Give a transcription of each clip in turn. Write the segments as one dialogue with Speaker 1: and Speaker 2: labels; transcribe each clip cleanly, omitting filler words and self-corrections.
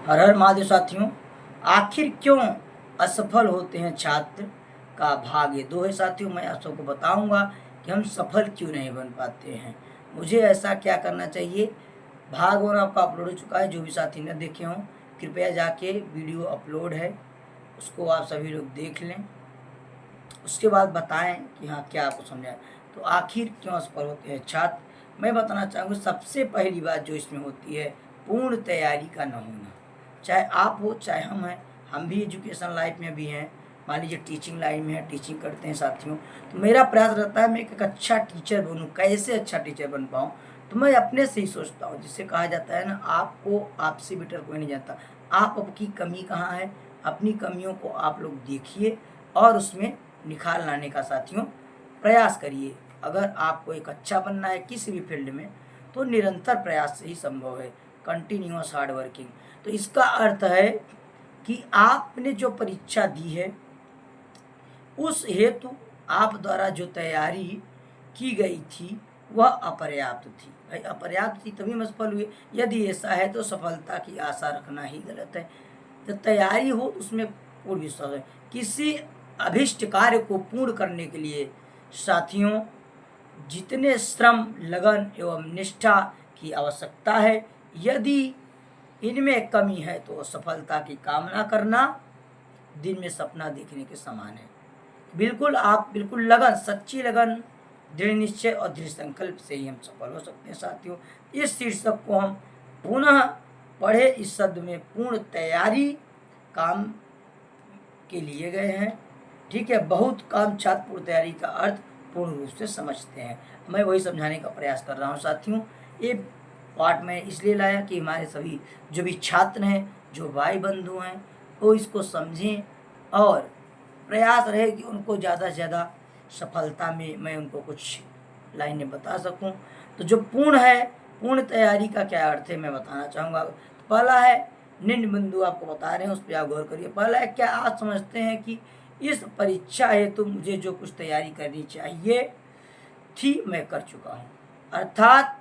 Speaker 1: हर हर महादेव साथियों। आखिर क्यों असफल होते हैं छात्र का भाग ये 2 है साथियों। मैं आप सबको बताऊंगा कि हम सफल क्यों नहीं बन पाते हैं, मुझे ऐसा क्या करना चाहिए। भाग 1 आपका अपलोड हो चुका है, जो भी साथी न देखे हों कृपया जाके वीडियो अपलोड है उसको आप सभी लोग देख लें, उसके बाद बताएं कि हाँ क्या आपको समझाएं। तो आखिर क्यों असफल होते हैं छात्र, मैं बताना चाहूँगा सबसे पहली बात जो इसमें होती है पूर्ण तैयारी का न होना। चाहे आप हो चाहे हम भी एजुकेशन लाइफ में भी हैं, मान लीजिए टीचिंग लाइन में है, टीचिंग करते हैं साथियों। तो मेरा प्रयास रहता है मैं एक अच्छा टीचर बनूं। कैसे अच्छा टीचर बन पाऊँ, तो मैं अपने से ही सोचता हूँ, जिससे कहा जाता है ना, आपको आपसे बेटर कोई नहीं जानता। आप आपकी कमी कहाँ है, अपनी कमियों को आप लोग देखिए और उसमें निखार लाने का साथियों प्रयास करिए। अगर आपको एक अच्छा बनना है किसी भी फील्ड में, तो निरंतर प्रयास से ही संभव है, कंटिन्यूअस हार्ड वर्किंग। तो इसका अर्थ है कि आपने जो परीक्षा दी है उस हेतु आप द्वारा जो तैयारी की गई थी वह अपर्याप्त थी। भाई अपर्याप्त थी तभी हम सफल हुए। यदि ऐसा है तो सफलता की आशा रखना ही गलत है। तो तैयारी हो उसमें पूर्ण विश्वास है। किसी अभिष्ट कार्य को पूर्ण करने के लिए साथियों जितने श्रम, लगन एवं निष्ठा की आवश्यकता है, यदि इनमें कमी है तो सफलता की कामना करना दिन में सपना देखने के समान है। बिल्कुल आप बिल्कुल लगन, सच्ची लगन, दृढ़ निश्चय और दृढ़ संकल्प से ही हम सफल हो सकते हैं साथियों। इस शीर्षक को हम पुनः पढ़े, इस शब्द में पूर्ण तैयारी काम के लिए गए हैं। ठीक है, बहुत कम छात्र पूर्ण तैयारी का अर्थ पूर्ण रूप से समझते हैं। मैं वही समझाने का प्रयास कर रहा हूँ साथियों। ये पार्ट में इसलिए लाया कि हमारे सभी जो भी छात्र हैं, जो भाई बंधु हैं, वो इसको समझें और प्रयास रहे कि उनको ज़्यादा से ज़्यादा सफलता में मैं उनको कुछ लाइनें बता सकूं। तो जो पूर्ण है, पूर्ण तैयारी का क्या अर्थ है मैं बताना चाहूँगा। पहला है, निम्न बिंदु आपको बता रहे हैं उस पर आप गौर करिए। पहला है, क्या आप समझते हैं कि इस परीक्षा हेतु मुझे जो कुछ तैयारी करनी चाहिए थी मैं कर चुका हूँ। अर्थात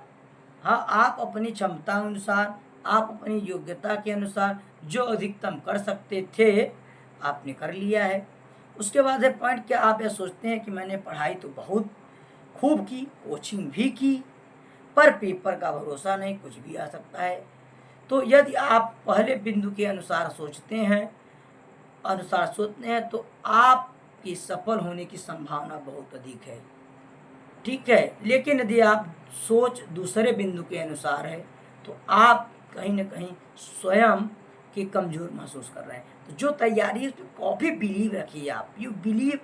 Speaker 1: हाँ, आप अपनी क्षमता अनुसार, आप अपनी योग्यता के अनुसार जो अधिकतम कर सकते थे आपने कर लिया है। उसके बाद है पॉइंट, क्या आप यह सोचते हैं कि मैंने पढ़ाई तो बहुत खूब की, कोचिंग भी की, पर पेपर का भरोसा नहीं, कुछ भी आ सकता है। तो यदि आप पहले बिंदु के अनुसार सोचते हैं तो आपकी सफल होने की संभावना बहुत अधिक है। ठीक है, लेकिन यदि आप सोच दूसरे बिंदु के अनुसार है तो आप कहीं ना कहीं स्वयं के कमजोर महसूस कर रहे हैं। तो जो तैयारी है उस पर काफ़ी बिलीव रखिए आप। You believe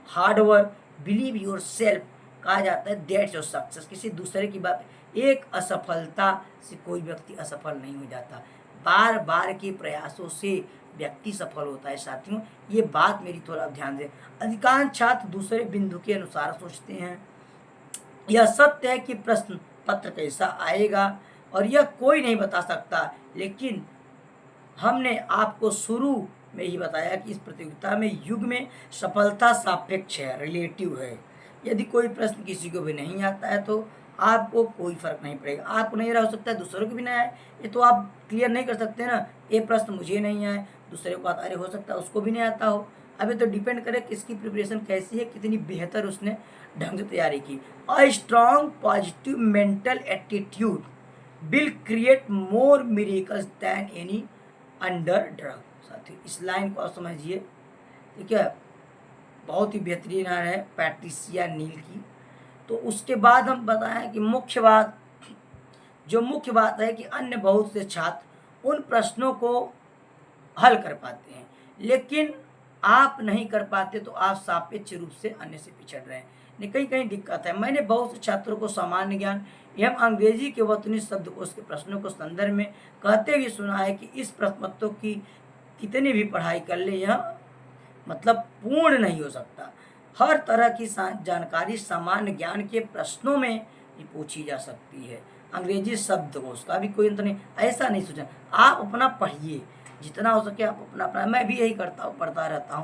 Speaker 1: hard work, believe your self. कहा जाता है दैट्स योर सक्सेस। किसी दूसरे की बात, एक असफलता से कोई व्यक्ति असफल नहीं हो जाता, बार बार के प्रयासों से व्यक्ति सफल होता है साथियों। ये बात मेरी थोड़ा ध्यान दें। अधिकांश छात्र दूसरे बिंदु के अनुसार सोचते हैं। यह सत्य है कि प्रश्न पत्र कैसा आएगा और यह कोई नहीं बता सकता, लेकिन हमने आपको शुरू में ही बताया कि इस प्रतियोगिता में युग में सफलता सापेक्ष है, रिलेटिव है। यदि कोई प्रश्न किसी को भी नहीं आता है तो आपको कोई फर्क नहीं पड़ेगा। आपको नहीं रहा हो सकता है दूसरों को भी नहीं आए, ये तो आप क्लियर नहीं कर सकते ना। ये प्रश्न मुझे नहीं आए, दूसरे को आता, अरे हो सकता है उसको भी नहीं आता हो। अभी तो डिपेंड करे किसकी प्रिपरेशन कैसी है, कितनी बेहतर उसने ढंग से तैयारी की। A strong positive mental attitude will create more miracles than any under drug. साथियों इस लाइन को आप समझिए, ठीक है, बहुत ही बेहतरीन है पैट्रिसिया नील की। तो उसके बाद हम बताएं कि मुख्य बात है कि अन्य बहुत से छात्र उन प्रश्नों को हल कर पाते हैं, लेकिन आप नहीं कर पाते, तो आप सापेक्ष रूप से अन्य से पिछड़ रहे हैं। कहीं कहीं दिक्कत है। मैंने बहुत से छात्रों को सामान्य ज्ञान एवं अंग्रेजी के वतनी शब्दकोश के प्रश्नों को संदर्भ में कहते हुए सुना है कि इस प्रश्नोत्तरों की कितनी भी पढ़ाई कर ले यह मतलब पूर्ण नहीं हो सकता। हर तरह की जानकारी सामान्य ज्ञान के प्रश्नों में ही पूछी जा सकती है, अंग्रेजी शब्दकोश का भी कोई अंत नहीं। ऐसा नहीं सोचा, आप अपना पढ़िए जितना हो सके, आप अपना मैं भी यही करता हूँ, पढ़ता रहता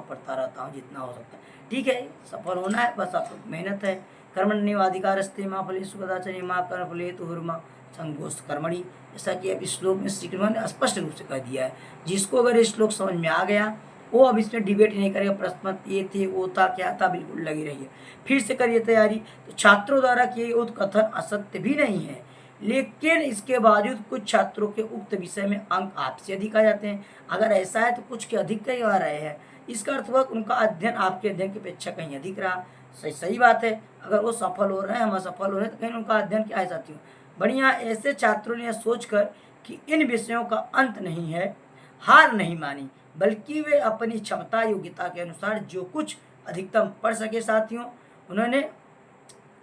Speaker 1: हूँ जितना हो सकता है। ठीक है, सफल होना है, बस आप मेहनत है। कर्मण्येवाधिकारस्ते मा फलेषु कदाचन मा कर्मफलेषु हुर्मा संगोष्ठ कर्मणि, जैसा कि अब इस श्लोक में श्री कृष्ण ने स्पष्ट रूप से कह दिया है। जिसको अगर ये श्लोक समझ में आ गया वो अब इसमें डिबेट नहीं करेगा, प्रश्न मत ये थे वो था क्या था, बिल्कुल लगी रहिए। फिर से करिए तैयारी। तो छात्रों द्वारा किए गए उत्कथन असत्य भी नहीं है, लेकिन इसके बावजूद कुछ छात्रों के उक्त विषय में अंक आपसे अधिक आ जाते हैं। अगर ऐसा है तो कुछ के अधिक कहीं आ रहे हैं, इसका अर्थ हुआ उनका अध्ययन आपके अध्ययन की अपेक्षा कहीं अधिक रहा। सही बात है। अगर वो सफल हो रहे हैं, हम असफल हो रहे हैं, तो कहीं उनका अध्ययन क्या है साथियों। बढ़िया। ऐसे छात्रों ने सोचकर कि इन विषयों का अंत नहीं है, हार नहीं मानी, बल्कि वे अपनी क्षमता योग्यता के अनुसार जो कुछ अधिकतम पढ़ सके साथियों उन्होंने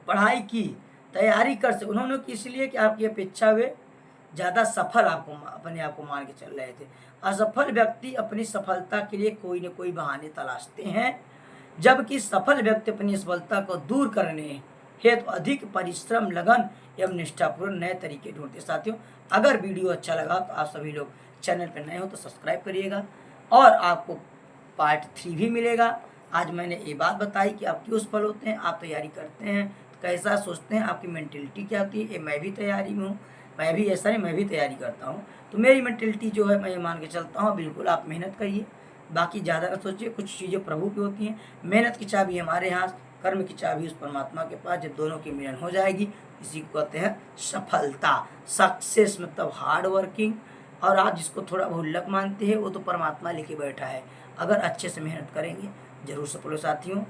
Speaker 1: पढ़ाई की, तैयारी कर सके। उन्होंने इसलिए कि आपकी अपेक्षा वे ज़्यादा सफल आपको अपने आप को मान के चल रहे थे। असफल व्यक्ति अपनी सफलता के लिए कोई न कोई बहाने तलाशते हैं, जबकि सफल व्यक्ति अपनी सफलता को दूर करने हेतु तो अधिक परिश्रम, लगन एवं निष्ठापूर्ण नए तरीके ढूंढते। साथियों अगर वीडियो अच्छा लगा तो आप सभी लोग चैनल पर नए हो तो सब्सक्राइब करिएगा, और आपको पार्ट 3 भी मिलेगा। आज मैंने ये बात बताई कि आप क्यों सफल होते हैं, आप तैयारी करते हैं तो कैसा सोचते हैं, आपकी मेंटेलिटी क्या होती है। ये मैं भी तैयारी में हूँ, मैं भी ऐसा नहीं, मैं भी तैयारी करता हूँ, तो मेरी मेंटेलिटी जो है मैं ये मान के चलता हूँ। बिल्कुल आप मेहनत करिए, बाकी ज़्यादा न सोचिए। कुछ चीज़ें प्रभु की होती हैं, मेहनत की चाबी हमारे यहाँ, कर्म की चाबी उस परमात्मा के पास। जब दोनों की मिलन हो जाएगी इसी को कहते हैं सफलता। सक्सेस मतलब हार्ड वर्किंग, और आप जिसको थोड़ा बहुत लक मानते हैं वो तो परमात्मा लेके बैठा है। अगर अच्छे से मेहनत करेंगे जरूर सफल हो साथियों।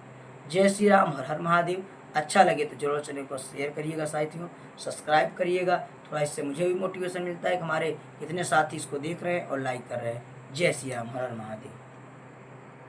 Speaker 1: जय श्री राम, हर हर महादेव। अच्छा लगे तो जरूर चैनल को शेयर करिएगा साथियों, सब्सक्राइब करिएगा। थोड़ा इससे मुझे भी मोटिवेशन मिलता है कि हमारे कितने साथी इसको देख रहे हैं और लाइक कर रहे हैं। जय श्री राम, हर हर महादेव।